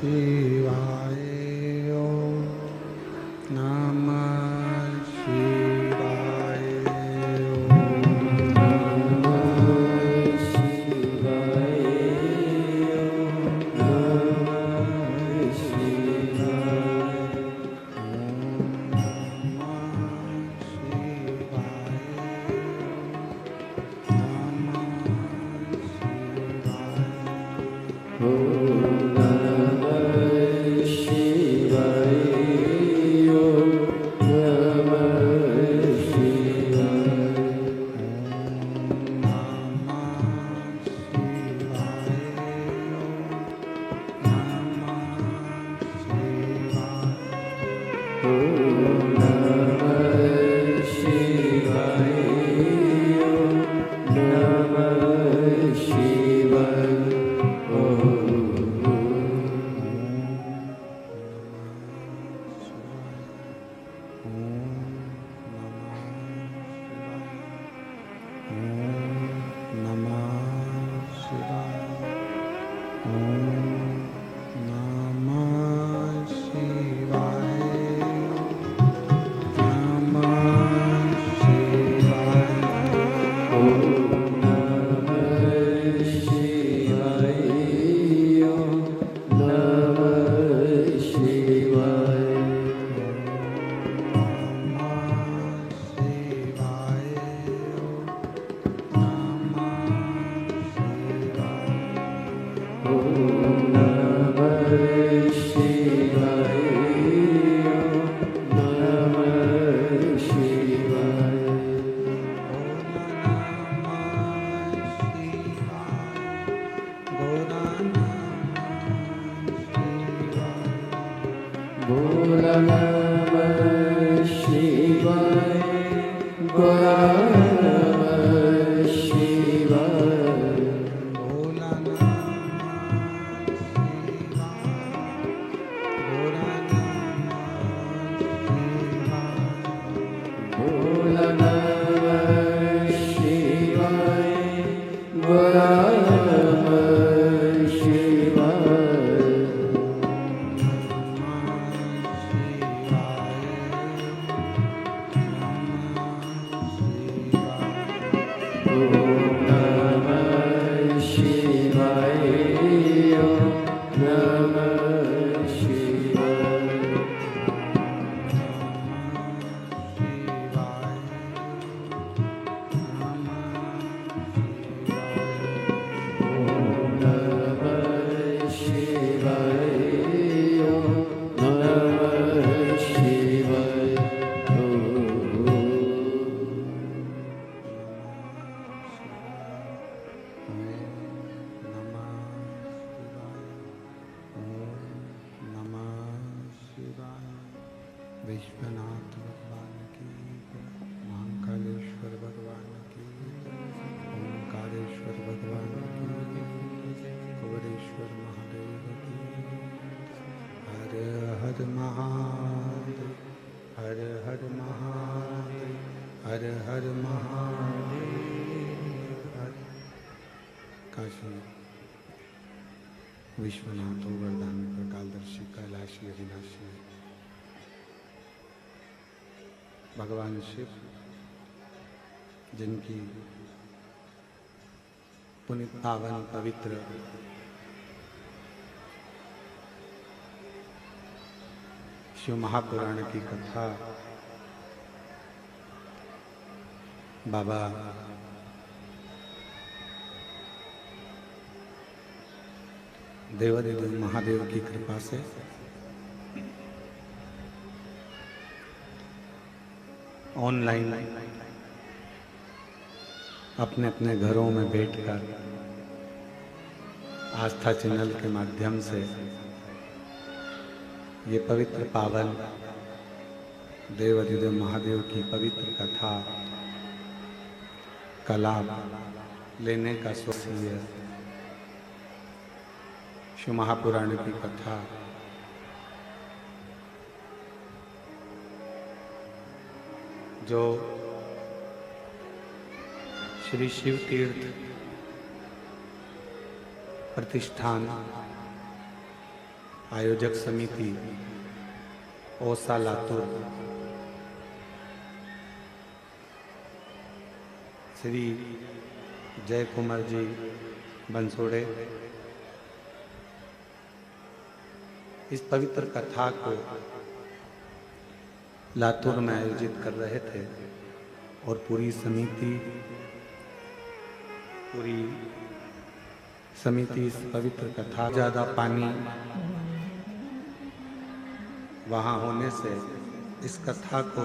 शिवाय ओम नमः शिवाय ओम नमः शिवाय ओम नमः शिवाय ओम नमः शिवाय ओम नमः शिवाय विश्वनाथ भगवान की महाकालेश्वर भगवान की ओंकारेश्वर भगवान की कुबेरेश्वर महादेव की हर हर महादेव हर हर महादेव हर हर महादेव हर काशी विश्वनाथ गोवर्धन कालदर्शी कैलाशी अविनाशी भगवान शिव जिनकी पुनित पावन पवित्र शिव महापुराण की कथा बाबा देवादेव महादेव की कृपा से ऑनलाइन अपने अपने घरों में बैठकर आस्था चैनल के माध्यम से ये पवित्र पावन देवादिदेव महादेव की पवित्र कथा का लाभ लेने का सोचिए। शिव महापुराण की कथा जो श्री शिव तीर्थ प्रतिष्ठान आयोजक समिति ओसा लातूर, श्री जय कुमार जी बंसोड़े, इस पवित्र कथा को लातूर में आयोजित कर रहे थे और पूरी समिति इस पवित्र कथा, ज़्यादा पानी वहाँ होने से इस कथा को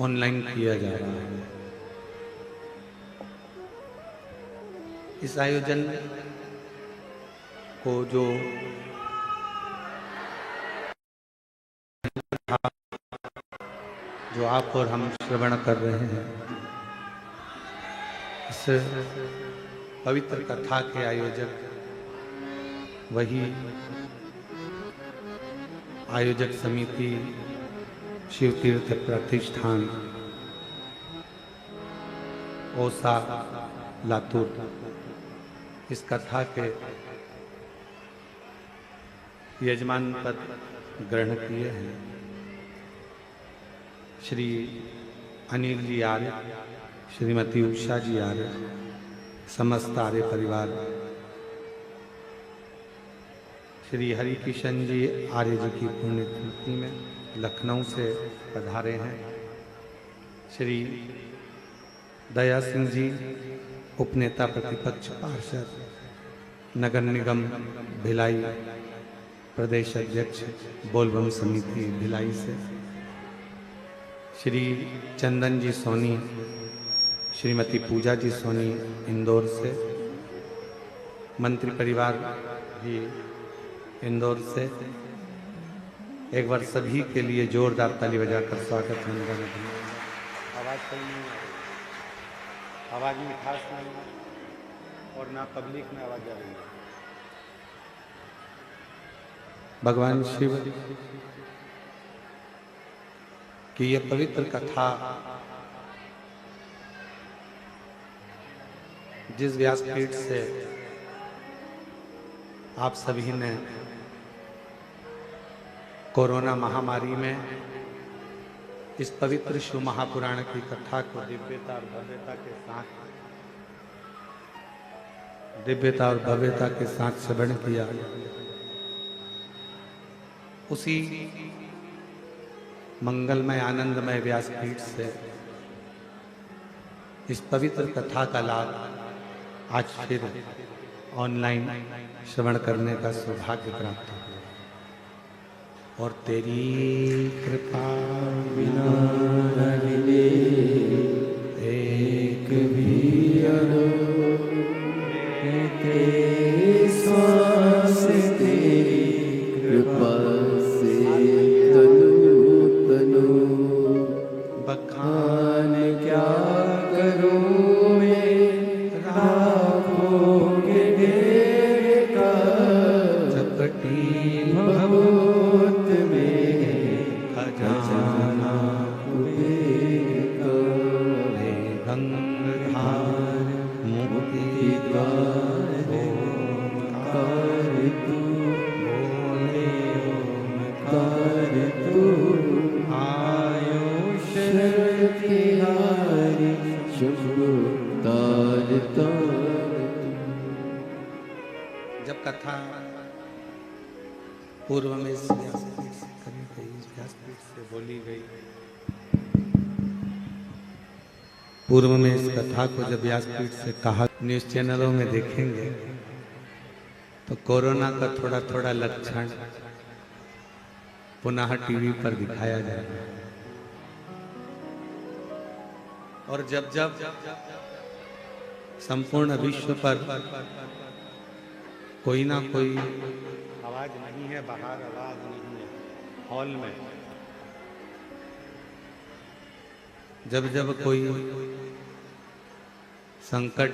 ऑनलाइन किया जा रहा है। इस आयोजन को जो आप और हम श्रवण कर रहे हैं, इस पवित्र कथा के आयोजक वही आयोजक समिति शिव तीर्थ प्रतिष्ठान ओसा लातूर इस कथा के यजमान पद ग्रहण किए हैं। श्री अनिल जी आर्य, श्रीमती उषा जी आर्य, समस्त आर्य परिवार, श्री हरि किशन जी आर्य जी की पुण्यतिथि में लखनऊ से पधारे हैं। श्री दया सिंह जी उपनेता प्रतिपक्ष पार्षद, नगर निगम भिलाई प्रदेश अध्यक्ष बोलबम समिति भिलाई से, श्री चंदन जी सोनी, श्रीमती पूजा जी सोनी इंदौर से, मंत्री परिवार भी इंदौर से। एक बार सभी के लिए जोरदार ताली बजाकर स्वागत है। आवाज सही नहीं आ रही, आवाज में खास नहीं है और ना पब्लिक में आवाज आ रही है। भगवान शिव की ये पवित्र कथा जिस व्यासपीठ से आप सभी ने कोरोना महामारी में इस पवित्र शिव महापुराण की कथा को दिव्यता और भव्यता के साथ श्रवण किया, उसी मंगलमय आनंदमय व्यासपीठ से इस पवित्र कथा का लाभ आज फिर ऑनलाइन श्रवण करने का सौभाग्य प्राप्त हुआ। और तेरी कृपा बिना मिले एक भी तेरी सांस तेरी कृपा से तनु बखान क्या करूं मैं राहों के घेरे का, चपटी भभूत में खजाना कुबेर का, गंगाधार मुक्ति द्वार ओंकार तू, बोले ओंकार तू, आयुष तिहारी शुभ तार तार। जब कथा पूर्व में इस व्यासपीठ से करी गई, इस व्यासपीठ से बोली गई, पूर्व में इस कथा को जब व्यासपीठ से कहा, न्यूज चैनलों में देखेंगे तो कोरोना का थोड़ा थोड़ा लक्षण पुनः टीवी पर दिखाया जाएगा। और जब जब संपूर्ण विश्व पर कोई ना कोई आवाज नहीं है, बाहर आवाज नहीं है, हॉल में जब जब कोई संकट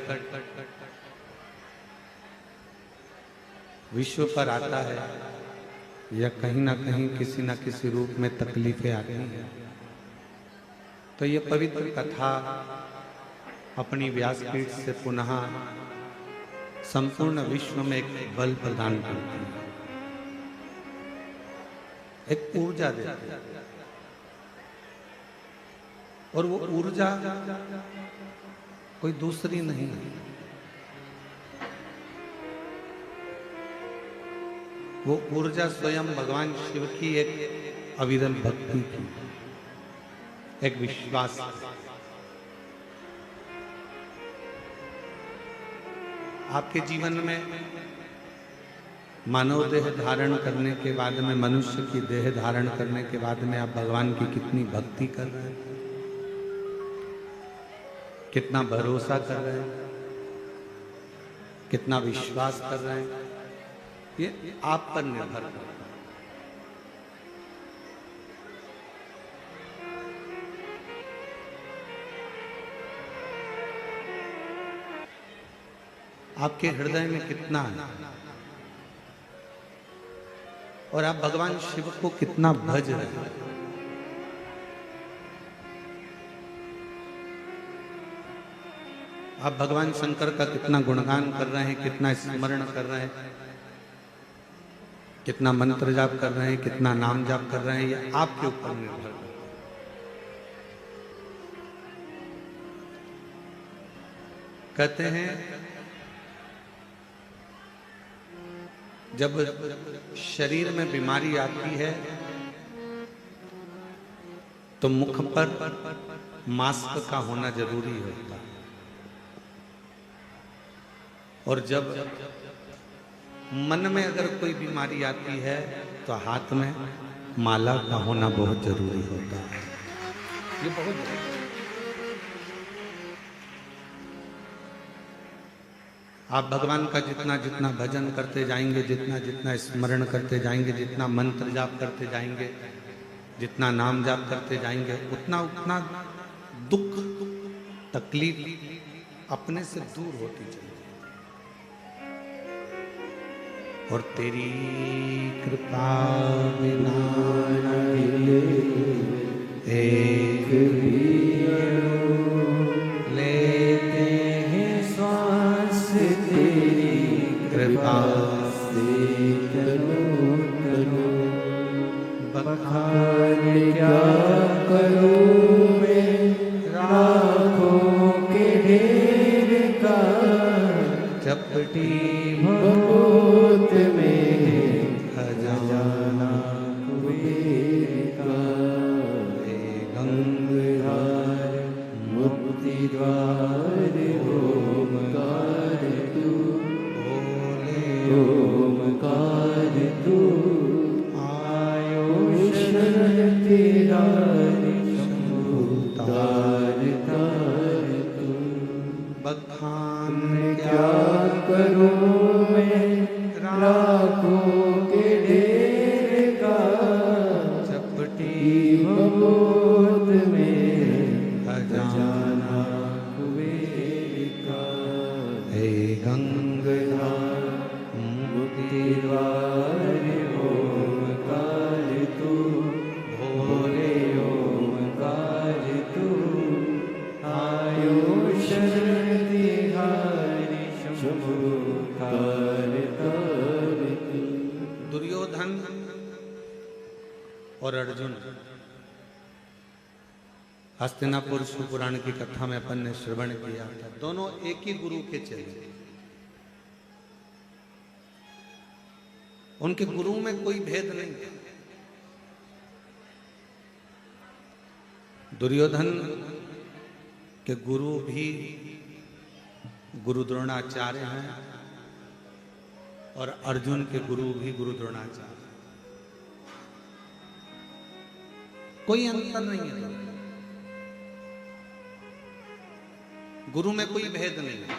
विश्व पर आता है या कहीं ना कहीं किसी न किसी रूप में तकलीफें आती हैं, तो ये पवित्र कथा अपनी व्यासपीठ से पुनः संपूर्ण विश्व में एक बल प्रदान करती है। एक ऊर्जा देते हैं। और वो ऊर्जा कोई दूसरी नहीं है, वो ऊर्जा स्वयं भगवान शिव की एक अविरल भक्ति की, एक विश्वास। आपके जीवन में मानव देह धारण करने के बाद में, मनुष्य की देह धारण करने के बाद में आप भगवान की कितनी भक्ति कर रहे हैं, कितना भरोसा कर रहे हैं, कितना विश्वास कर रहे हैं, ये आप पर निर्भर करता है। आपके हृदय में कितना है और आप भगवान शिव को कितना भज रहे हैं। आप भगवान शंकर का कितना गुणगान कर रहे हैं, कितना स्मरण कर रहे हैं, कितना मंत्र जाप कर रहे हैं, कितना नाम जाप कर रहे हैं, ये आपके ऊपर निर्भर है। कहते हैं जब शरीर में बीमारी आती है तो मुख पर मास्क का होना जरूरी होता है, और जब मन में अगर कोई बीमारी आती है तो हाथ में माला का होना बहुत जरूरी होता है। ये बहुत जरूरी है। आप भगवान का जितना जितना भजन करते जाएंगे, जितना जितना स्मरण करते जाएंगे, जितना मंत्र जाप करते जाएंगे, जितना नाम जाप करते जाएंगे, उतना उतना दुख तकलीफ अपने से दूर होती जाएगी। और तेरी कृपा बिना एक भी लेते हैं श्वास, तेरी कृपा से तनो तनो बखान क्या करूं मैं राखों के ढेर का, चपटी भगोत में खजाना कुबेर का, गंगाधर मुक्ति द्वार ओमकार तू, बोले ओमकार तू, आयो शरण तेरा तार तार तू, बखान क्या करूं मैं राखों के ढेर का, चपटी भगोत में खजाना कुबेर का, हे गंगाधर मुक्ति द्वार ओमकार तू, भोले ओमकार तू, आयो शरण तिहारी शंभुकार तार तू। दुर्योधन और अर्जुन हस्तिनापुर शिवपुराण की कथा में अपन ने श्रवण किया था। दोनों एक ही गुरु के चेले, उनके गुरु में कोई भेद नहीं है। दुर्योधन के गुरु भी गुरु द्रोणाचार्य हैं और अर्जुन के गुरु भी गुरु द्रोणाचार्य। कोई अंतर नहीं है, गुरु में कोई भेद नहीं है,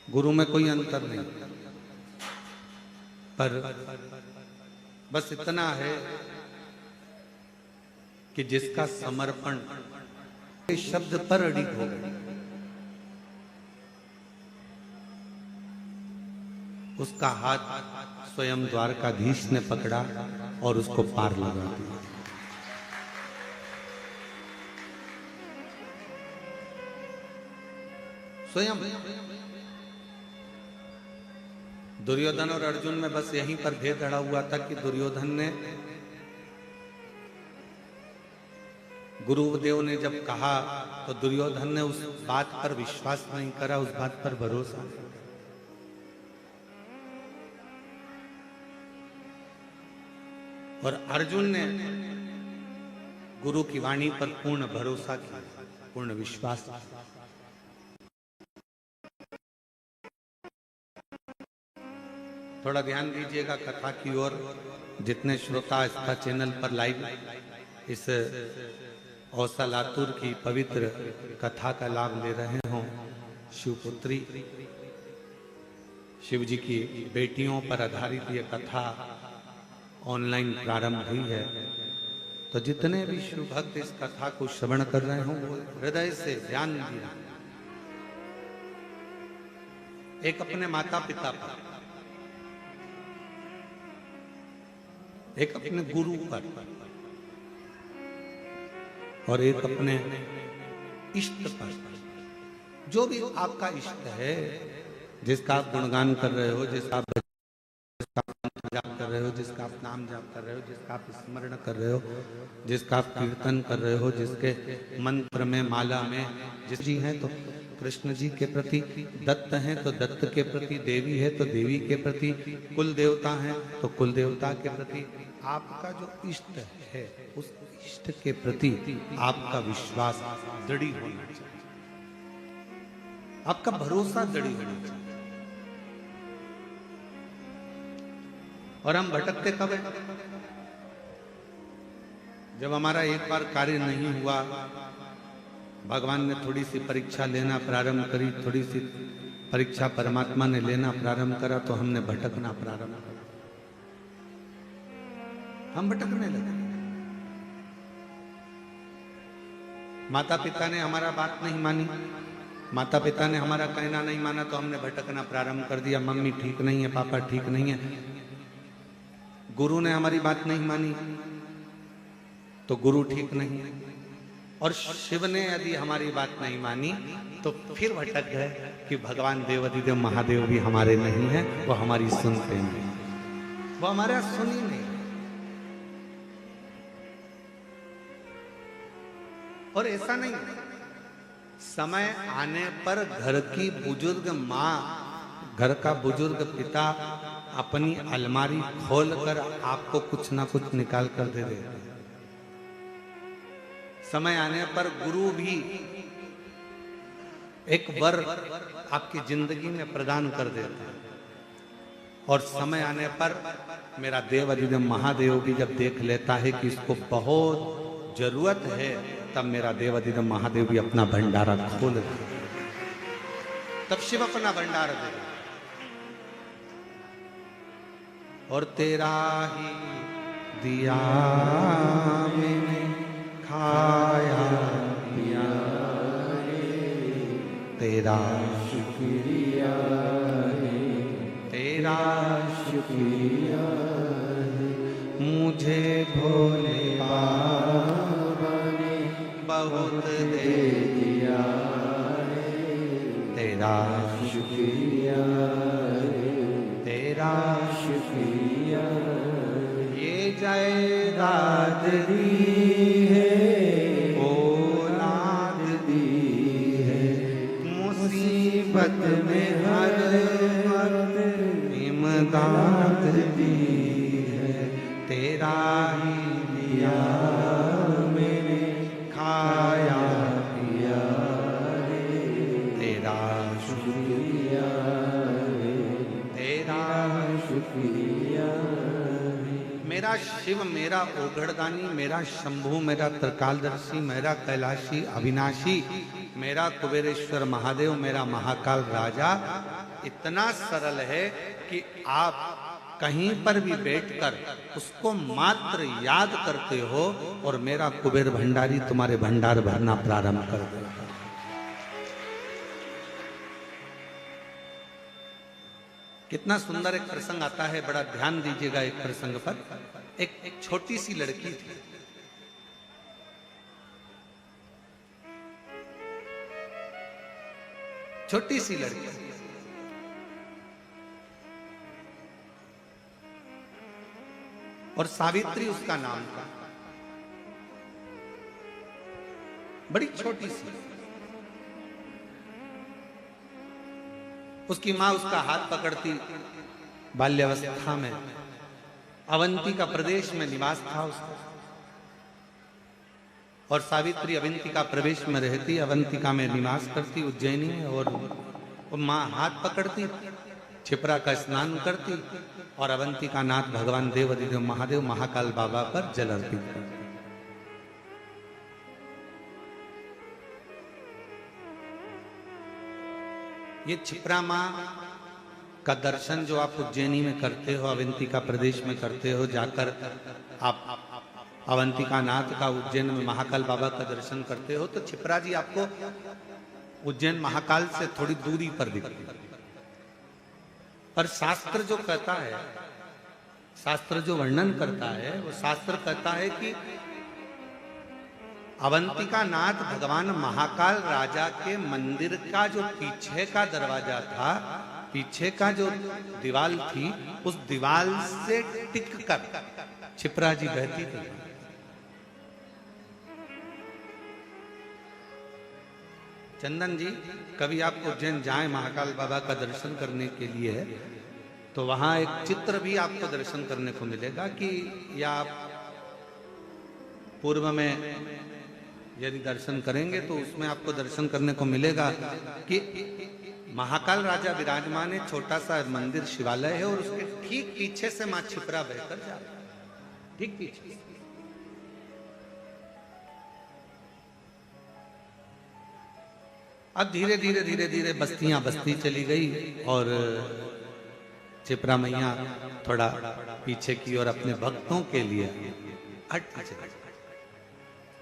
गुरु में कोई अंतर नहीं, पर बस इतना है कि जिसका समर्पण शब्द पर अडिग हो गया, उसका हाथ स्वयं द्वारकाधीश ने पकड़ा और उसको पार लगा दिया। स्वयं दुर्योधन और अर्जुन में बस यहीं पर भेद अड़ा हुआ था कि दुर्योधन ने, गुरुदेव ने जब कहा तो दुर्योधन ने उस बात पर विश्वास नहीं करा, उस बात पर भरोसा नहीं। और अर्जुन ने गुरु की वाणी पर पूर्ण भरोसा किया, पूर्ण विश्वास। थोड़ा ध्यान दीजिएगा कथा की ओर। जितने श्रोता इसका चैनल पर लाइव इस औसा लातूर की पवित्र कथा का लाभ ले रहे हों, शिवपुत्री शिव जी की बेटियों पर आधारित ये कथा ऑनलाइन प्रारंभ हुई है, तो जितने भी शिव भक्त इस कथा को श्रवण कर रहे हों वो हृदय से ध्यान दिया, एक अपने माता पिता पर, एक अपने गुरु पर और एक अपने इष्ट पर। जो भी आपका इष्ट है, जिसका आप गुणगान कर रहे हो, जिसका आप जाप कर रहे हो, जिसका आप नाम जाप कर रहे हो, जिसका आप स्मरण कर रहे हो, जिसका आप कीर्तन कर रहे हो, जिसके मंत्र में माला में जिस जी हैं तो कृष्ण जी के प्रति, दत्त हैं तो दत्त के प्रति, देवी है तो देवी के प्रति, कुल देवता हैं तो कुल देवता के प्रति, आपका जो इष्ट है उस इष्ट के प्रति आपका विश्वास दृढ़ होना चाहिए, आपका भरोसा दृढ़ होना चाहिए। और हम भटकते कब है? जब हमारा एक बार कार्य नहीं हुआ, भगवान ने थोड़ी सी परीक्षा लेना प्रारंभ करी, थोड़ी सी परीक्षा परमात्मा ने लेना प्रारंभ करा तो हमने भटकना प्रारंभ करा, हम भटकने लगे। माता पिता ने हमारा बात नहीं मानी, माता पिता ने हमारा कहना नहीं माना तो हमने भटकना प्रारंभ कर दिया। मम्मी ठीक नहीं है, पापा ठीक नहीं है। गुरु ने हमारी बात नहीं मानी तो गुरु ठीक नहीं है। और शिव ने यदि हमारी बात नहीं मानी तो फिर भटक गए कि भगवान देवाधिदेव महादेव भी हमारे नहीं है, वो हमारी सुनते नहीं, वो हमारा सुन ही नहीं। और ऐसा नहीं, समय आने पर घर की बुजुर्ग माँ, घर का बुजुर्ग पिता अपनी अलमारी खोलकर आपको कुछ ना कुछ निकाल कर दे देते हैं। समय आने पर गुरु भी एक वर आपकी जिंदगी में प्रदान कर देते हैं। और समय आने पर मेरा देवाधिदेव महादेव भी जब देख लेता है कि इसको बहुत जरूरत है, तब मेरा देवाधिदेव महादेव भी अपना भंडारा खोल देता है, तब शिव अपना भंडारा दे। और तेरा ही दिया मैंने खाया पिया रे, तेरा शुक्रिया है, तेरा शुक्रिया है, मुझे भोले बाबा ने बहुत दे दिया रे, तेरा शुक्रिया है, तेरा शुक्रिया। ये जायदाद दी है, औलाद दी है, मुसीबत में हर वक्त इमदाद दी है, तेरा ही दिया मैंने खाया पिया रे, तेरा शुक्रिया है, तेरा शुक्रिया। मेरा शिव, मेरा ओघड़दानी, मेरा शंभु, मेरा त्रिकालदर्शी, मेरा कैलाशी अविनाशी, मेरा कुबेरेश्वर महादेव, मेरा महाकाल राजा इतना सरल है कि आप कहीं पर भी बैठकर उसको मात्र याद करते हो और मेरा कुबेर भंडारी तुम्हारे भंडार भरना प्रारंभ कर देगा। कितना सुंदर एक प्रसंग आता है, बड़ा ध्यान दीजिएगा एक प्रसंग पर। एक छोटी सी लड़की थी, छोटी सी लड़की, और सावित्री उसका नाम था। बड़ी छोटी सी। उसकी मां उसका हाथ पकड़ती। बाल्यावस्था में अवंती का प्रदेश में निवास था उसका, और सावित्री अवंतिका प्रदेश में रहती, अवंतिका में निवास करती उज्जैनी में, और वो मां हाथ पकड़ती, छिपरा का स्नान करती और अवंतिका नाथ भगवान देव अधिदेव महादेव महाकाल बाबा पर जल अर्पित करती। ये छिपरा मां का दर्शन जो आप उज्जैनी में करते हो, अवंतिका प्रदेश में करते हो, जाकर आप अवंतिका नाथ का उज्जैन में महाकाल बाबा का दर्शन करते हो, तो छिपरा जी आपको उज्जैन महाकाल से थोड़ी दूरी पर दिखती है। पर शास्त्र जो कहता है, शास्त्र जो वर्णन करता है, वो शास्त्र कहता है कि अवंतिका नाथ भगवान महाकाल राजा के मंदिर का जो पीछे का दरवाजा था, पीछे का जो दीवाल थी, उस दीवाल से टिक कर छिपरा जी बहती थी। चंदन जी, कभी आप उज्जैन जाएं महाकाल बाबा का दर्शन करने के लिए, तो वहां एक चित्र भी आपको दर्शन करने को मिलेगा कि, या आप पूर्व में यदि दर्शन करेंगे तो उसमें आपको दर्शन करने को मिलेगा कि महाकाल राजा विराजमान है, छोटा सा मंदिर शिवालय है, और उसके ठीक पीछे से मां छिपरा बहकर जा रही है, ठीक पीछे। अब धीरे धीरे धीरे धीरे बस्तियां बस्ती चली गई और छिपरा मैया थोड़ा पीछे की और अपने भक्तों के लिए हटती चली।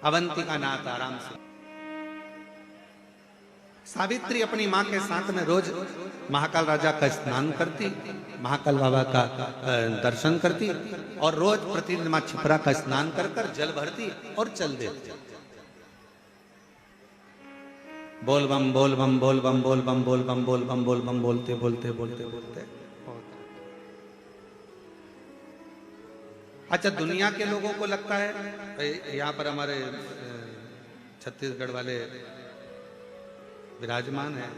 अवंतिका नाथ आराम से। सावित्री अपनी मां के साथ में रोज महाकाल राजा का स्नान करती, महाकाल बाबा का दर्शन करती, और रोज प्रतिदिन मां छिपरा का स्नान कर कर जल भरती और चल देती। बोल बम बोल बम बोल बम बोल बम बोल बम बोल बम बोल बम बोलते बोलते बोलते बोलते। अच्छा, दुनिया के लोगों को लगता है, यहाँ पर हमारे छत्तीसगढ़ वाले विराजमान है,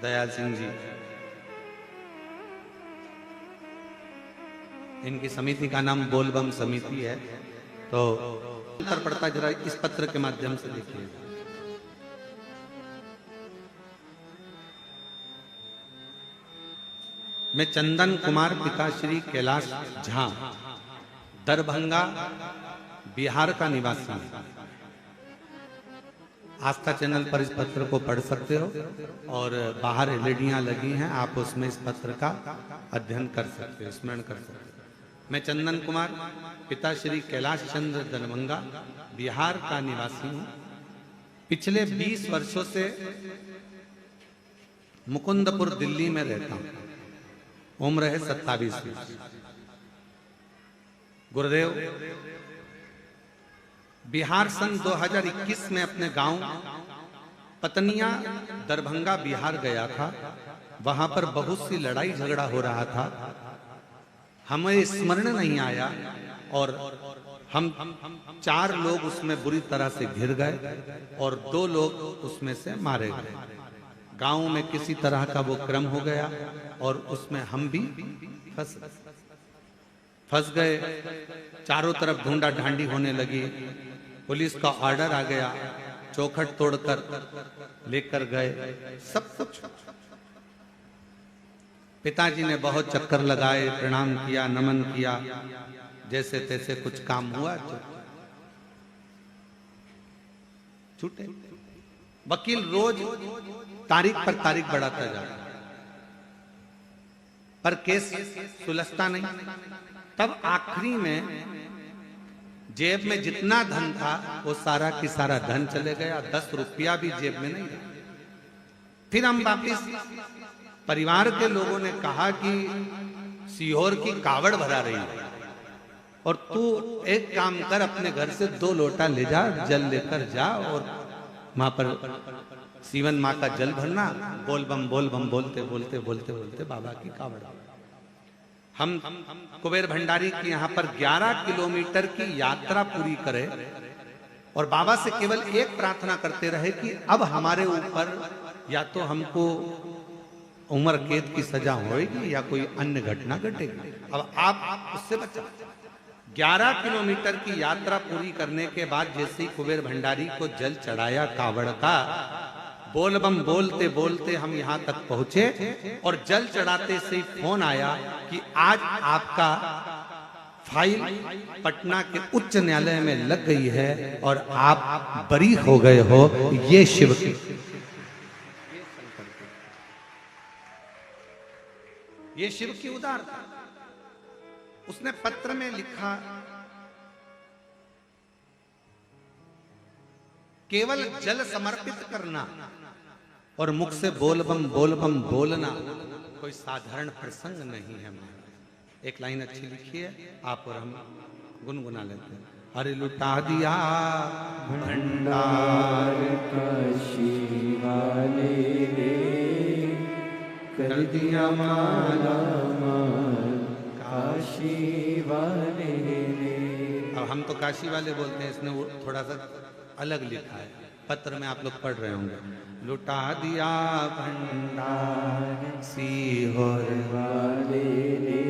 दयाल सिंह जी, इनकी समिति का नाम बोल बम समिति है। तो अंतर पड़ता, जरा इस पत्र के माध्यम से देखिए। मैं चंदन कुमार पिता श्री कैलाश झा, दरभंगा बिहार का निवासी हूं। आस्था चैनल पर इस पत्र को पढ़ सकते हो, और बाहर एलईडियां लगी हैं, आप उसमें इस पत्र का अध्ययन कर सकते हो, स्मरण कर सकते हो। मैं चंदन कुमार पिता श्री कैलाश चंद्र, दरभंगा बिहार का निवासी हूं। पिछले 20 वर्षों से मुकुंदपुर दिल्ली में रहता हूं। उम्र है 27 वर्ष। गुरुदेव, बिहार सन 2021 में अपने गांव पतनिया दरभंगा बिहार गया था। वहां पर बहुत सी लड़ाई झगड़ा हो रहा था, हमें स्मरण नहीं आया, और हम 4 लोग उसमें बुरी तरह से घिर गए और 2 लोग उसमें से मारे गए। गांव में किसी तरह का वो क्रम हो गया और उसमें हम भी फंस गए। चारों तरफ ढूंढा ढांडी होने लगी। पुलिस का ऑर्डर आ गया, चौखट तोड़कर लेकर गए सब कुछ। पिताजी ने बहुत चक्कर लगाए, प्रणाम किया, नमन किया, जैसे तैसे कुछ काम हुआ तो छूटे। वकील रोज तारीख पर तारीख बढ़ाता जाता, पर केस सुलझता नहीं। तब आखिरी में जेब में जितना धन था वो सारा की सारा धन चले गया, 10 रुपया भी जेब में नहीं रहा। फिर हम वापिस, परिवार के लोगों ने कहा कि सीहोर की कावड़ भरा रही है और तू एक काम कर, अपने घर से 2 लोटा ले जा, जल लेकर जा और वहां पर सीवन माँ का जल भरना। बोल बम बोलते बोलते बोलते बोलते बाबा की कावड़। हम कुबेर भंडारी की यहाँ पर 11 किलोमीटर की यात्रा पूरी करें और बाबा से केवल एक प्रार्थना करते रहे कि अब हमारे ऊपर या तो हमको उम्र कैद की सजा होगी या कोई अन्य घटना घटेगी, अब आप उससे बचा। 11 किलोमीटर की यात्रा पूरी करने के बाद जैसे ही कुबेर भंडारी को जल चढ़ाया कावड़ का, बोल बम बोलते बोलते हम यहाँ तक पहुंचे और जल चढ़ाते से ही फोन आया कि आज आपका फाइल पटना के उच्च न्यायालय में लग गई है और आप बरी हो गए हो। ये शिव की, ये शिव की उदारता। उसने पत्र में लिखा, केवल जल समर्पित करना और मुख से बोल बम बोलना कोई साधारण प्रसंग नहीं है। एक लाइन अच्छी लिखी है, आप और हम गुनगुना लेते हैं। अरे लुटा दिया भंडार काशी वाले रे, कर दिया माला माल काशी वाले रे। अब हम तो काशी वाले बोलते हैं, इसने थोड़ा सा अलग लिखा है, पत्र में आप लोग पढ़ रहे होंगे। लुटा दिया भंडार सीहोर वाले रे,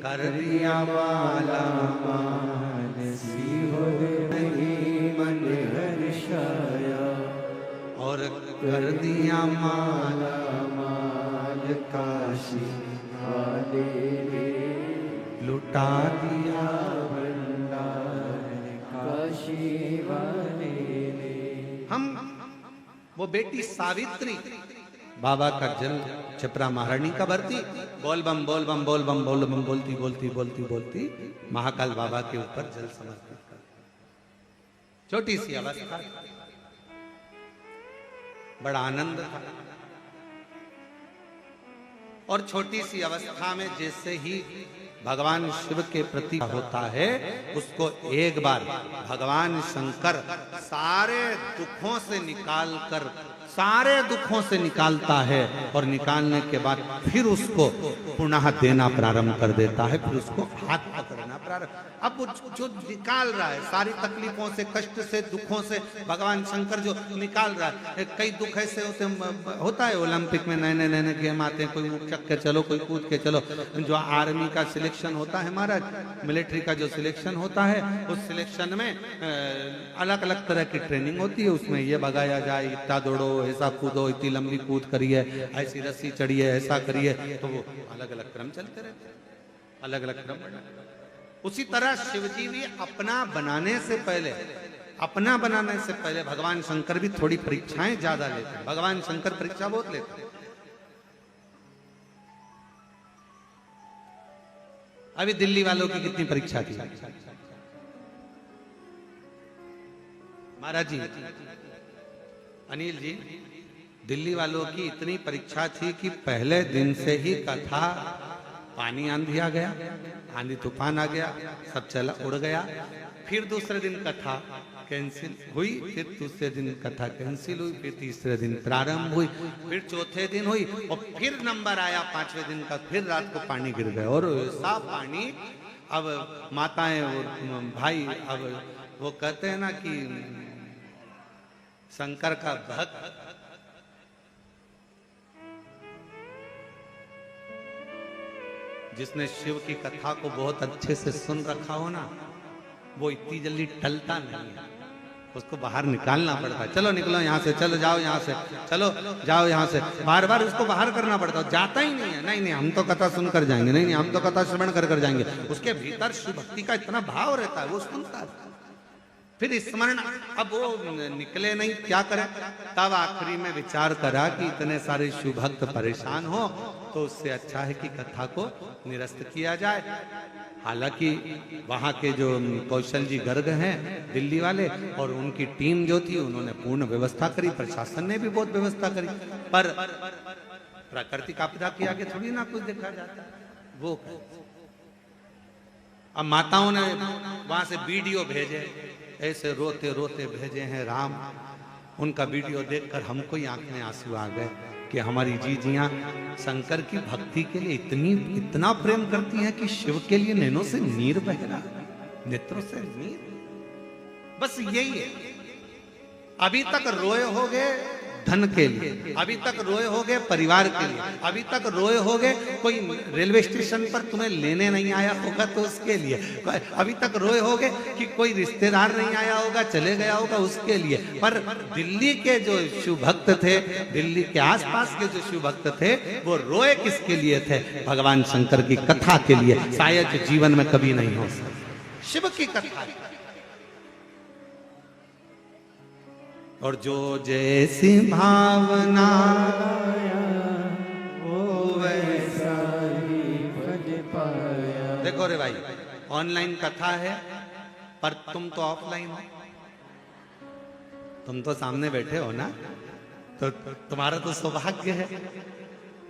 कर दिया माला माल सीहोर नहीं मन हर्षाया, और कर दिया माला माल काशी वाले रे, लुटा दिया भंडार काशी वाले रे। हम वो बेटी सावित्री बाबा का जल छपरा महारानी का भरती, बोल बम बोलती बोलती बोलती बोलती महाकाल बाबा के ऊपर जल समर्पित कर। छोटी सी अवस्था, बड़ा आनंद था। और छोटी सी अवस्था में जैसे ही भगवान शिव के प्रति होता है, उसको एक बार भगवान शंकर सारे दुखों से निकालता है और निकालने के बाद फिर उसको पुनः देना प्रारंभ कर देता है, फिर उसको हाथ पकड़ना प्रारंभ। अब वो जो निकाल रहा है सारी तकलीफों से, कष्ट से, दुखों से, भगवान शंकर जो निकाल रहा है। कई दुख ऐसे होता है, ओलंपिक में नए नए गेम आते हैं, कोई चक के चलो, कोई कूद के चलो। जो आर्मी का सिलेक्शन होता है महाराज, मिलिट्री का जो सिलेक्शन होता है, उस सिलेक्शन में अलग अलग तरह की ट्रेनिंग होती है। उसमें ये भगाया जाए, इतना दौड़ो, ऐसा कूदो, इतनी लंबी कूद करिए, ऐसी रस्सी चढ़िए, ऐसा करिए, तो वो अलग अलग क्रम चलते रहते हैं, अलग अलग क्रम। उसी तरह शिवजी भी अपना बनाने से पहले भगवान शंकर भी थोड़ी परीक्षाएं ज्यादा लेते हैं। भगवान शंकर परीक्षा बहुत लेते हैं। अभी दिल्ली वालों की कितनी परीक्षा थी महाराज जी, अनिल जी, दिल्ली वालों की इतनी परीक्षा थी कि पहले दिन से ही कथा पानी आंधी आ गया, आंधी तूफान आ गया, सब चला उड़ गया। फिर दूसरे दिन कथा कैंसिल हुई, फिर दूसरे दिन कथा कैंसिल हुई, फिर तीसरे दिन प्रारंभ हुई, फिर चौथे दिन हुई और फिर नंबर आया 5वें दिन का, फिर रात को पानी गिर गया। और ऐसा पानी, अब माताएं और भाई, अब वो कहते हैं ना कि शंकर का भक्त जिसने शिव की कथा को बहुत अच्छे से सुन रखा हो ना, वो इतनी जल्दी टलता नहीं है, उसको बाहर निकालना पड़ता है। चलो निकलो यहाँ से, चलो जाओ यहाँ से, चलो जाओ यहाँ से, बार बार उसको बाहर करना पड़ता है। जाता ही नहीं है, नहीं हम तो कथा सुनकर जाएंगे, नहीं हम तो कथा श्रवण कर जाएंगे। उसके भीतर शिव भक्ति का इतना भाव रहता है, वो सुनता है, फिर स्मरण। अब वो निकले नहीं, क्या करे? तब आखिरी में विचार करा कि इतने सारे शिव भक्त परेशान हो, तो उससे अच्छा है कि कथा को निरस्त किया जाए। हालांकि वहां के जो कौशल जी गर्ग हैं दिल्ली वाले, और उनकी टीम जो थी, उन्होंने पूर्ण व्यवस्था करी, प्रशासन ने भी बहुत व्यवस्था करी, पर प्राकृतिक आपदा के आगे थोड़ी ना कुछ देखा जाता वो। अब माताओं ने वहां से वीडियो भेजे, ऐसे रोते रोते भेजे हैं राम। उनका वीडियो देखकर हमको ही आंख में आंसू आ गए कि हमारी जीजियां शंकर की भक्ति के लिए इतना प्रेम करती हैं कि शिव के लिए नैनों से नीर बह रहा, नेत्रों से नीर। बस यही है। अभी तक रोए होगे धन के लिए, अभी तक रोए होगे परिवार के लिए, अभी तक रोए होगे कोई रेलवे स्टेशन पर तुम्हें लेने नहीं आया होगा तो उसके लिए, अभी तक रोए होगे कि कोई रिश्तेदार नहीं आया होगा चले गया होगा उसके लिए। पर दिल्ली के जो शिव भक्त थे, दिल्ली के आसपास के जो शिव भक्त थे, वो रोए किसके लिए थे? भगवान शंकर की कथा के लिए। शायद जीवन में कभी नहीं हो सकता शिव की कथा। और जो जैसी भावना वो वैसा ही भज पाया। देखो रे भाई, ऑनलाइन कथा है पर तुम तो ऑफलाइन हो, तुम तो सामने बैठे हो ना, तो तुम्हारा तो सौभाग्य है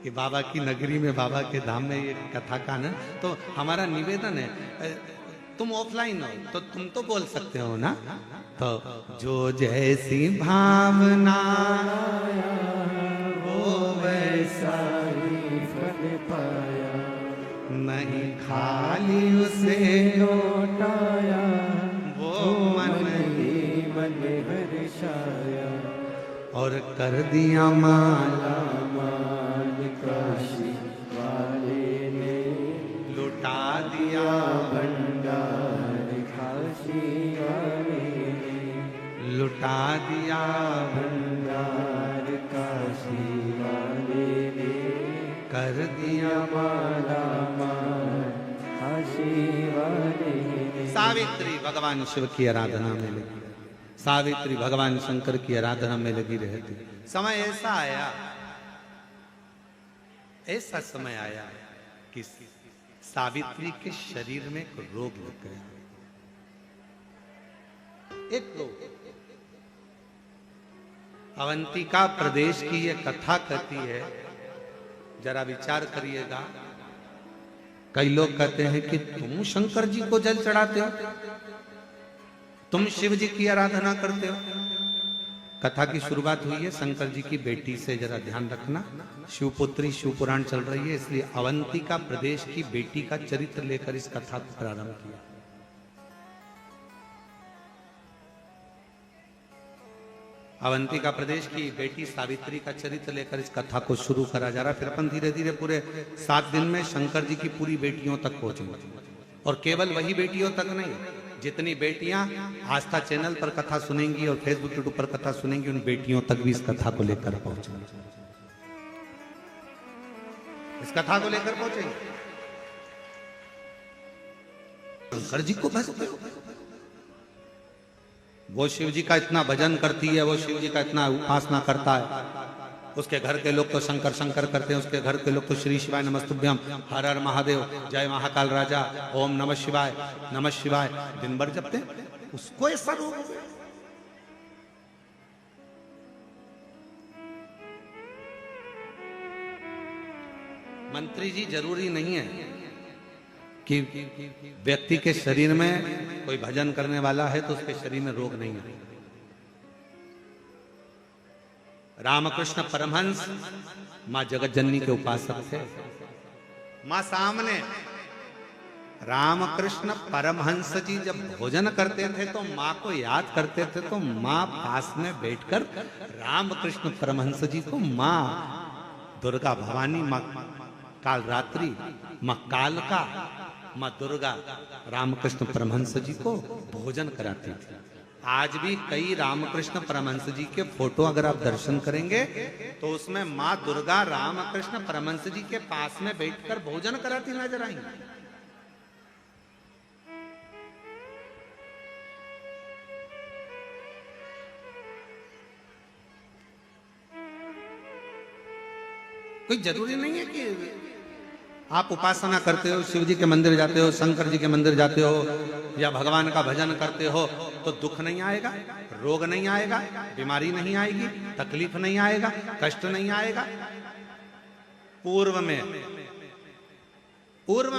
कि बाबा की नगरी में, बाबा के धाम में ये कथा का ना। तो हमारा निवेदन है, तुम ऑफलाइन हो तो तुम तो बोल सकते हो ना। तो जो जैसी भावना वो वैसा ही फल पाया, नहीं खाली उसे लौटाया, वो मन ही मन हर्षाया, और कर दिया माला माल काशी वाले ने, लुटा दिया भंडार काशी वाले ने, लुटा दिया भंडार काशी वाले ने, कर दिया माला माल काशी वाले ने। सावित्री भगवान शिव की आराधना में लगी, सावित्री भगवान शंकर की आराधना में लगी रहती। समय ऐसा आया, ऐसा समय आया कि सावित्री के शरीर में एक रोग लग गया। एक रोग। अवंतिका प्रदेश की यह कथा कहती है, जरा विचार करिएगा। कई लोग कहते हैं कि तुम शंकर जी को जल चढ़ाते हो, तुम शिव जी की आराधना करते हो। कथा की शुरुआत हुई है शंकर जी की बेटी से, जरा ध्यान रखना। शिवपुत्री शिवपुराण चल रही है, इसलिए अवंतिका प्रदेश की बेटी का चरित्र लेकर इस कथा को प्रारंभ किया। अवंतिका प्रदेश की बेटी सावित्री का चरित्र लेकर इस कथा को शुरू करा जा रहा। फिर अपन धीरे धीरे पूरे 7 दिन में शंकर जी की पूरी बेटियों तक पहुंचेंगे। और केवल वही बेटियों तक नहीं, जितनी बेटियां आस्था चैनल पर कथा सुनेंगी और फेसबुक यूट्यूब पर कथा सुनेंगी, उन बेटियों तक भी इस कथा को लेकर पहुंचेंगे, इस कथा को लेकर पहुंचेंगे। शंकर जी को भजते हो, वो शिव जी का इतना भजन करती है, वो शिव जी का इतना उपासना करता है। उसके घर के लोग तो शंकर शंकर करते हैं, उसके घर के लोग तो श्री शिवाय नमस्तुभ्यम, हर हर महादेव, जय महाकाल राजा, ओम नमः शिवाय, नमः शिवाय दिन भर जपते हैं। उसको ऐसा रोग हो गया। मंत्री जी, जरूरी नहीं है कि व्यक्ति के शरीर में कोई भजन करने वाला है तो उसके शरीर में रोग नहीं है। रामकृष्ण परमहंस मां जगत जननी के उपासक थे। मां सामने रामकृष्ण परमहंस जी जब भोजन करते थे तो मां को याद करते थे, तो मां पास में बैठकर रामकृष्ण परमहंस जी को मां दुर्गा भवानी, मां कालरात्रि, मां कालका, मां दुर्गा रामकृष्ण परमहंस जी को भोजन कराती थी। आज भी कई रामकृष्ण परमहंस जी के फोटो अगर आप दर्शन करेंगे तो उसमें मां दुर्गा रामकृष्ण परमहंस जी के पास में बैठकर भोजन कराती नजर आएंगी। कोई जरूरी नहीं है कि आप उपासना करते हो, शिव जी के मंदिर जाते हो, शंकर जी के मंदिर जाते हो, या भगवान का भजन करते हो तो दुख नहीं आएगा, रोग नहीं आएगा, बीमारी नहीं आएगी, तकलीफ नहीं आएगा, कष्ट नहीं आएगा। पूर्व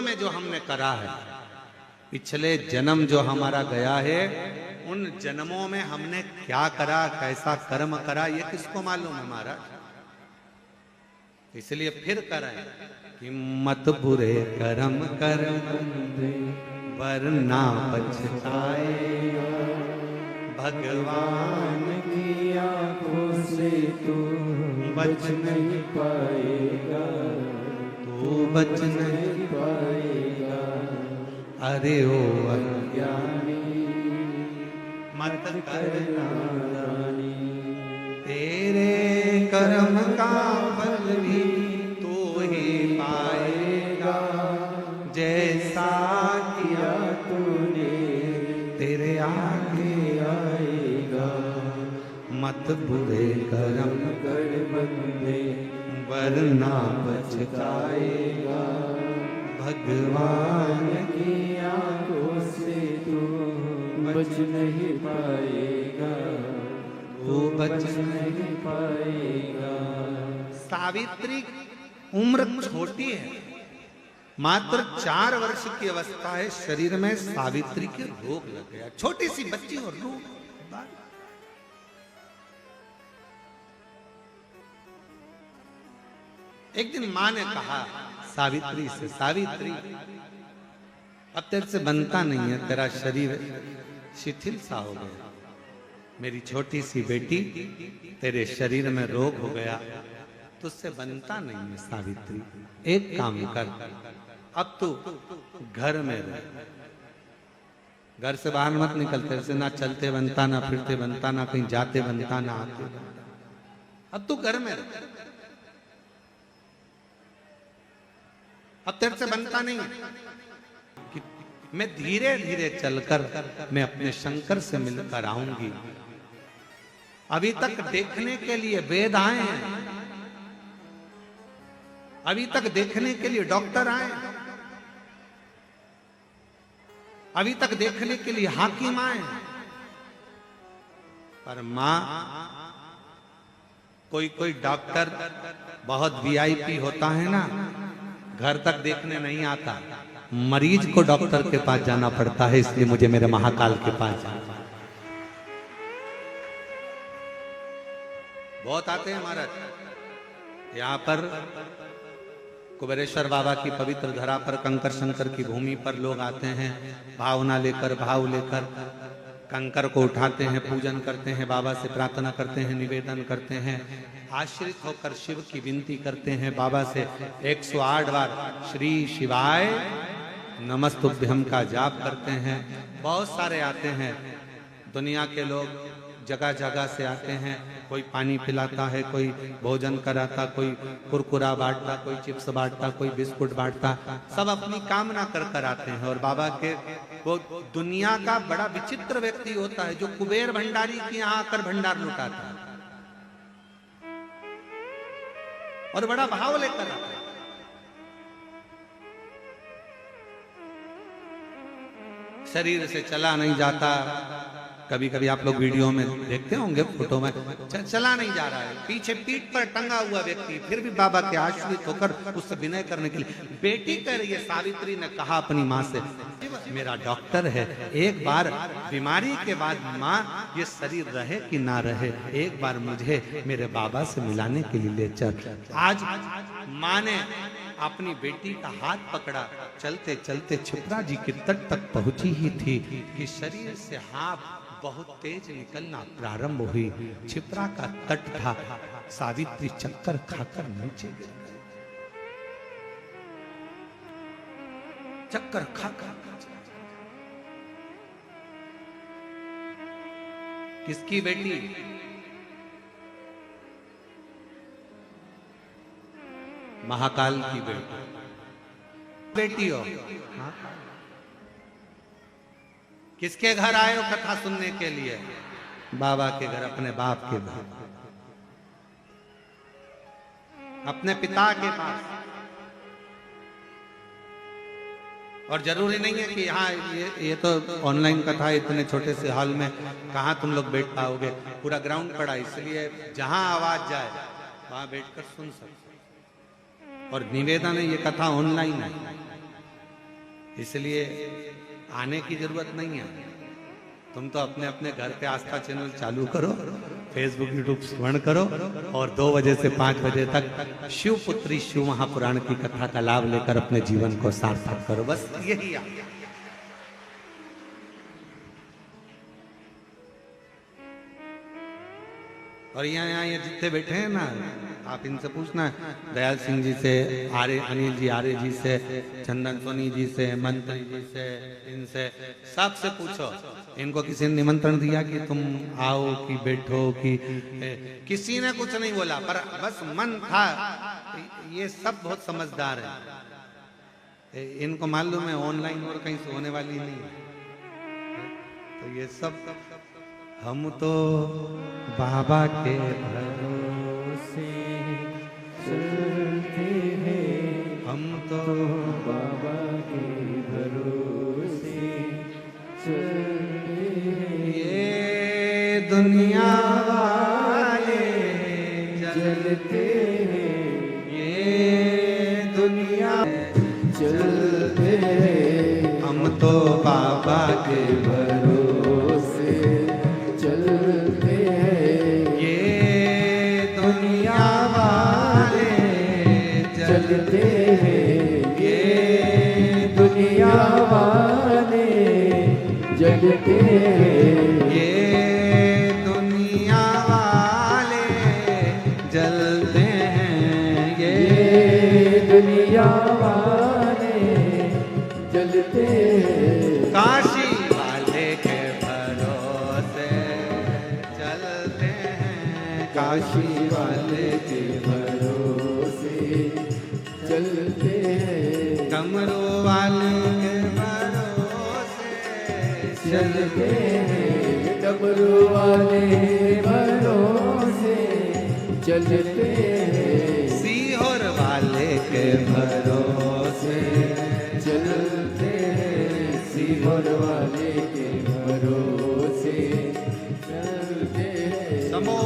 में जो हमने करा है, पिछले जन्म जो हमारा गया है, उन जन्मों में हमने क्या करा, कैसा कर्म करा, ये किसको मालूम है महाराज? इसलिए फिर करें कि मत बुरे कर्म कर वरना पछताएगा, भगवान की आंखों से तू बच नहीं पाएगा, तू बच नहीं पाएगा। अरे ओ अज्ञानी मत कर नादानी, तेरे कर्म का फल भी तू ही पाएगा, जैसा किया तूने तेरे आगे आएगा। मत बुरे कर्म कर बंदे वरना पछताएगा, भगवान की आंखों से तू बच नहीं पाएगा, तू बच नहीं पाएगा। सावित्री उम्र छोटी है, मात्र 4 वर्ष की अवस्था है, शरीर में सावित्री के रोग लग गया। छोटी सी बच्ची और रोग। एक दिन मां ने कहा सावित्री से, सावित्री अब तेरे से बनता नहीं है, तेरा शरीर शिथिल सा हो गया, मेरी छोटी सी बेटी तेरे शरीर में रोग हो गया, तुझसे बनता नहीं है सावित्री। एक काम कर, अब तू घर में रह, घर से बाहर मत निकल, तेरे से ना चलते बनता, ना फिरते बनता, ना कहीं जाते बनता, ना आते बनता। अब तू घर में रह, अब तेरे से बनता नहीं कि मैं धीरे धीरे चलकर मैं अपने शंकर से मिलकर आऊंगी। अभी तक देखने के लिए वेद आए हैं, अभी तक देखने के लिए डॉक्टर आए, अभी तक देखने के लिए हाकिम आए, पर मां कोई डॉक्टर बहुत वीआईपी होता है ना, घर तक देखने नहीं आता, मरीज को डॉक्टर के पास जाना पड़ता है, इसलिए मुझे मेरे महाकाल के पास जाना। बहुत आते हैं महाराज यहाँ पर, कुबेरेश्वर बाबा की पवित्र धरा पर, कंकर शंकर की भूमि पर लोग आते हैं, भावना लेकर, भाव लेकर कंकर को उठाते हैं, पूजन करते हैं, बाबा से प्रार्थना करते हैं, निवेदन करते हैं, आश्रित होकर शिव की विनती करते हैं, बाबा से 108 बार श्री शिवाय नमस्तुभ्यम का जाप करते हैं। बहुत सारे आते हैं, दुनिया के लोग जगह जगह से आते हैं, कोई पानी पिलाता है, कोई भोजन कराता, कोई कुरकुरा बांटता, कोई चिप्स बांटता, कोई बिस्कुट बांटता, सब अपनी कामना कर कर आते हैं। और बाबा के वो दुनिया का बड़ा विचित्र व्यक्ति होता है जो कुबेर भंडारी के यहाँ आकर भंडार लुटाता है और बड़ा भाव लेकर आता है। शरीर से चला नहीं जाता, कभी कभी आप लोग वीडियो में देखते होंगे, फोटो में चला नहीं जा रहा है, पीछे पीठ पर टंगा हुआ व्यक्ति, फिर भी बाबा के आश्रित होकर उससे विनय करने के लिए। बेटी कह रही है, सावित्री ने कहा अपनी माँ से, मेरा डॉक्टर है, एक बार बीमारी के बाद माँ ये शरीर रहे कि ना रहे, एक बार मुझे मेरे बाबा से मिलाने के लिए ले चल। आज माँ ने अपनी बेटी का हाथ पकड़ा, चलते चलते छिपरा जी के तट तक पहुंची ही थी कि शरीर से हाथ बहुत तेज निकलना प्रारंभ हुई। छिपरा का तट था, सावित्री चक्कर खाकर नीचे गिर गई, चक्कर खाकर। किसकी बेटी? महाकाल की बेटी हो। हाँ? किसके घर आए हो कथा सुनने के लिए? बाबा के घर, अपने बाप के घर, अपने पिता के पास। और जरूरी नहीं है कि यहाँ ये तो ऑनलाइन कथा, इतने छोटे से हॉल में कहाँ तुम लोग बैठ पाओगे, पूरा ग्राउंड पड़ा, इसलिए जहां आवाज जाए वहां बैठकर सुन सकते। और निवेदन है, ये कथा ऑनलाइन है, इसलिए आने की जरूरत नहीं है। तुम तो अपने अपने घर पे आस्था चैनल चालू करो, फेसबुक यूट्यूब श्रवण करो और 2 बजे से 5 बजे तक शिवपुत्री शिव महापुराण की कथा का लाभ लेकर अपने जीवन को सार्थक करो। बस यही और यहाँ ये जितने बैठे हैं ना, आप इनसे पूछना, दयाल सिंह जी से, अनिल जी आर्य जी से, चंदन सोनी जी से, मंत्री जी से, इनसे सबसे पूछो, इनको किसी ने निमंत्रण दिया कि तुम आओ कि बैठो कि किसी ने कुछ नहीं बोला, पर बस मन था। ये सब बहुत समझदार है, इनको मालूम है ऑनलाइन और कहीं से होने वाली नहीं है। तो ये सब हम तो बाबा के भरोसे चलते हैं, हम तो बाबा के भरोसे चलते हैं। ये दुनिया वाले चलते हैं, ये दुनिया चलते हैं, हम तो बाबा के भरोसे चलते हैं। ये दुनिया वाले चलते हैं, ये दुनिया वाले चलते हैं, ये दुनिया वाले जलते हैं, ये दुनिया वाले जलते हैं। काशी वाले के भरोसे चलते हैं, काशी वाले के भरोसे चलते हैं, डमरू वाले के भरोसे चलते हैं, डमरू वाले भरोसे चलते हैं, सीहोर वाले के भरोसे चलते हैं, सीहोर वाले के भरोसे चलते हैं। समो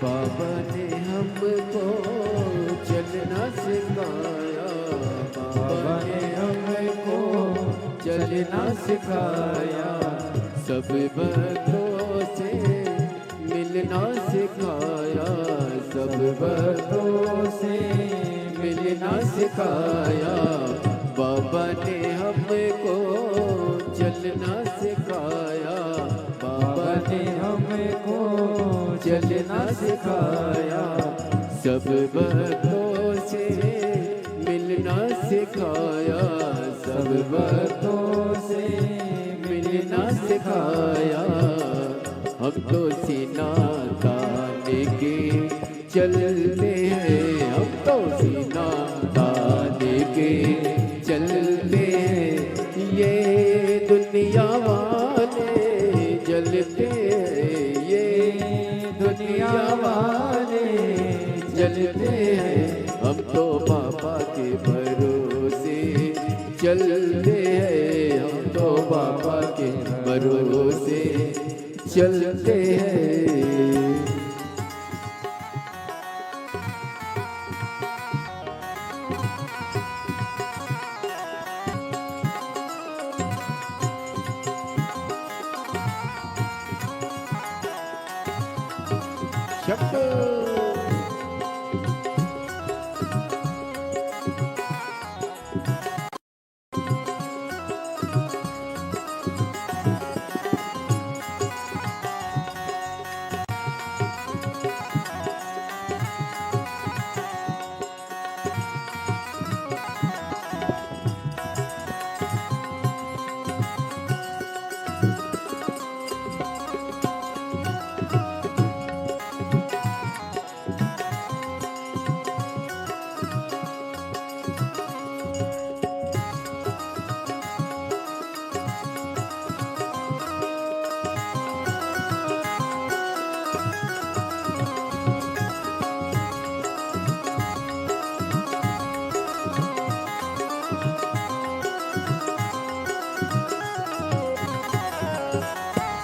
बाबा ने हमको चलना सिखाया, बाबा ने हमको चलना सिखाया, सब भक्तों से मिलना सिखाया, सब भक्तों से मिलना सिखाया, बाबा ने हमको चलना सिखाया, बाबा ने हमको चलना सिखाया, सब भक्तों से मिलना सिखाया, सब भक्तों से मिलना सिखाया, हम तो सीना ताने के चलते हैं, हम तो सीना ताने से चलते हैं ये दुनिया वाले जलते हैं ये दुनिया वाले जलते हैं हम तो बाबा के भरोसे चलते हैं हम तो बाबा के भरोसे चलते हैं।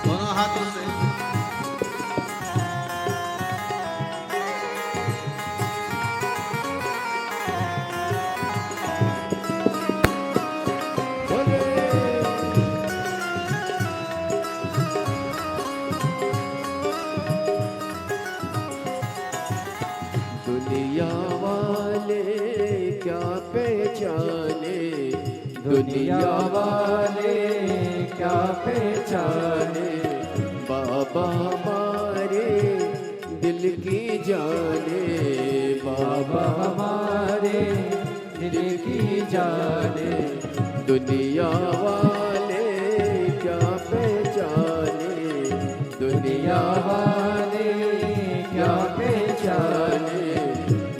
दोनों हाथों से दुनिया वाले क्या पहचाने दुनिया वाले क्या पहचाने बाबा हमारे दिल की जाने बाबा हमारे दिल की जाने दुनिया वाले क्या पहचाने दुनिया वाले क्या पहचाने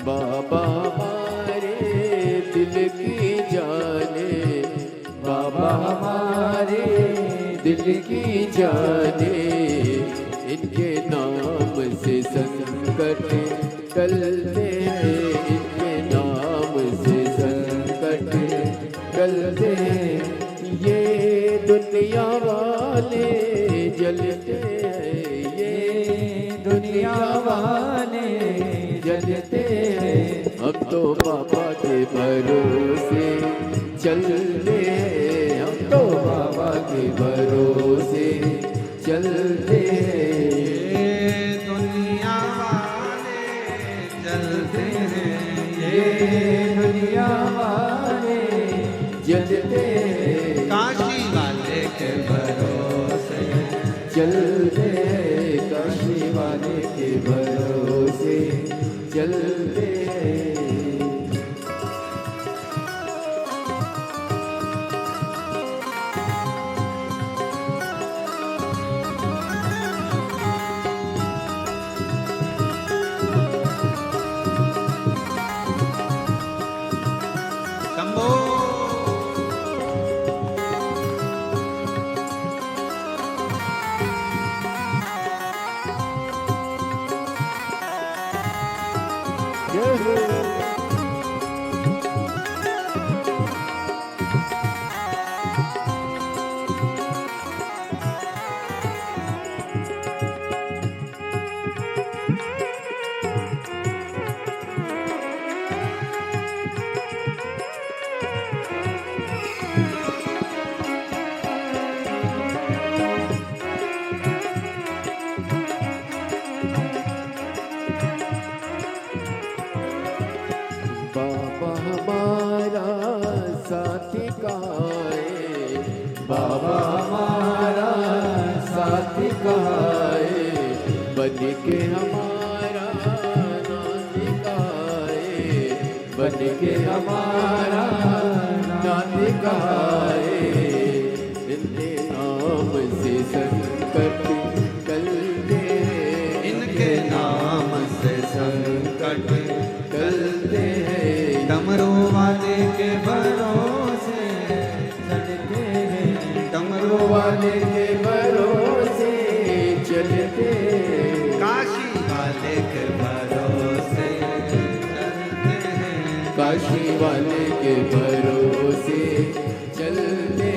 बाबा हमारे दिल की जाने बाबा हमारे दिल की जाने इनके नाम से संकट टलते हैं इनके नाम से संकट टलते हैं ये दुनिया वाले जलते हैं ये दुनिया वाले जलते हैं हम तो बाबा के भरोसे चलते हैं हम तो बाबा के भरोसे चलते हैं दुनिया वाले चलते हैं ये दुनिया वाले जलते हैं काशी वाले के भरोसे चलते हैं काशी वाले के भरोसे चलते हैं। शंभो बाबा हमारा साथी कहाँ है बाबा हमारा साथी कहाँ है बन के हमारा नाती कहाँ है बन के हमारा नाती कहाँ है इनके नाम से संकट टलते हैं इनके नाम से संकट टलते हैं डमरू वाले के चलते काशी वाले के भरोसे चलते हैं, काशी वाले के भरोसे चलते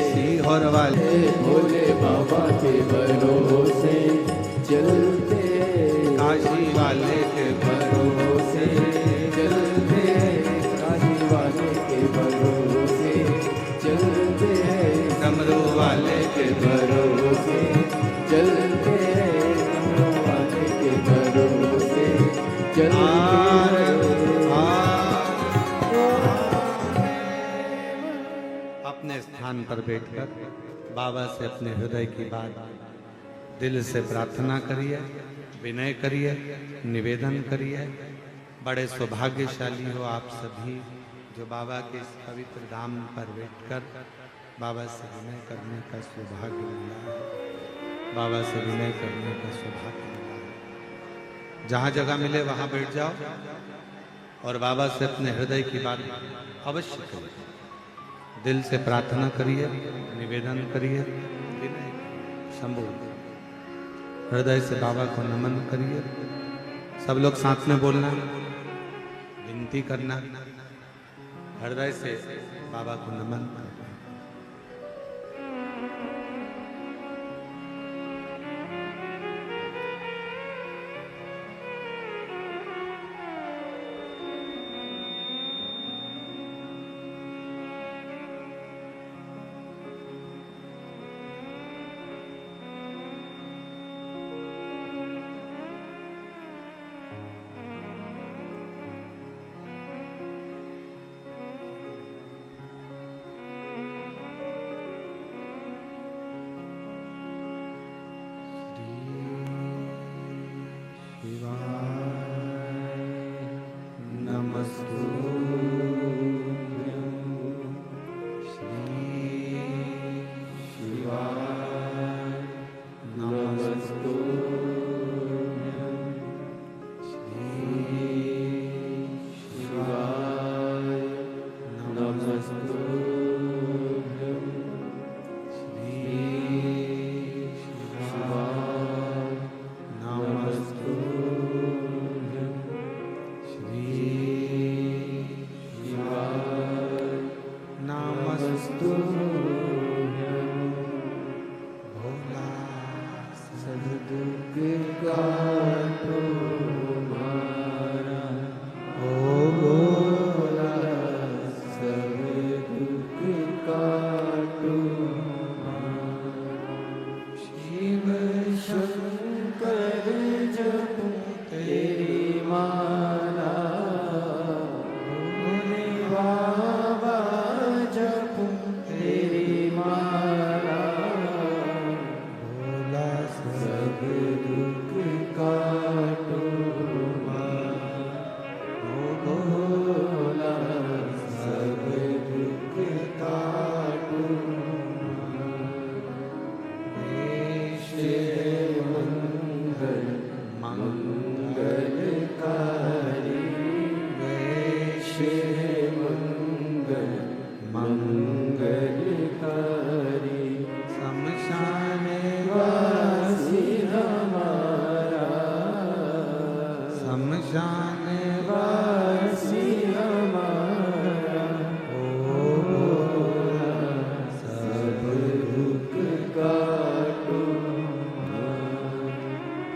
सीहोर वाले भोले बाबा के भरोसे चलते काशी वाले के भरोसे चलते काशी वाले के भरोसे चलते डमरू वाले के भरोसे चलते डमरू वाले के भरोसे चलते अपने स्थान पर बैठकर बाबा से अपने हृदय की बात दिल से प्रार्थना करिए, विनय करिए, निवेदन करिए। बड़े सौभाग्यशाली हो आप सभी जो बाबा के इस पवित्र धाम पर बैठकर बाबा से विनय करने का सौभाग्य मिला है। बाबा से विनय करने का सौभाग्य मिला है। जहाँ जगह मिले वहाँ बैठ जाओ और बाबा से अपने हृदय की बात अवश्य करिए। दिल से प्रार्थना करिए, निवेदन करिए, विनय शंभु हृदय से बाबा को नमन करिए। सब लोग साथ में बोलना, विनती करना, हृदय से बाबा को नमन करना।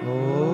Oh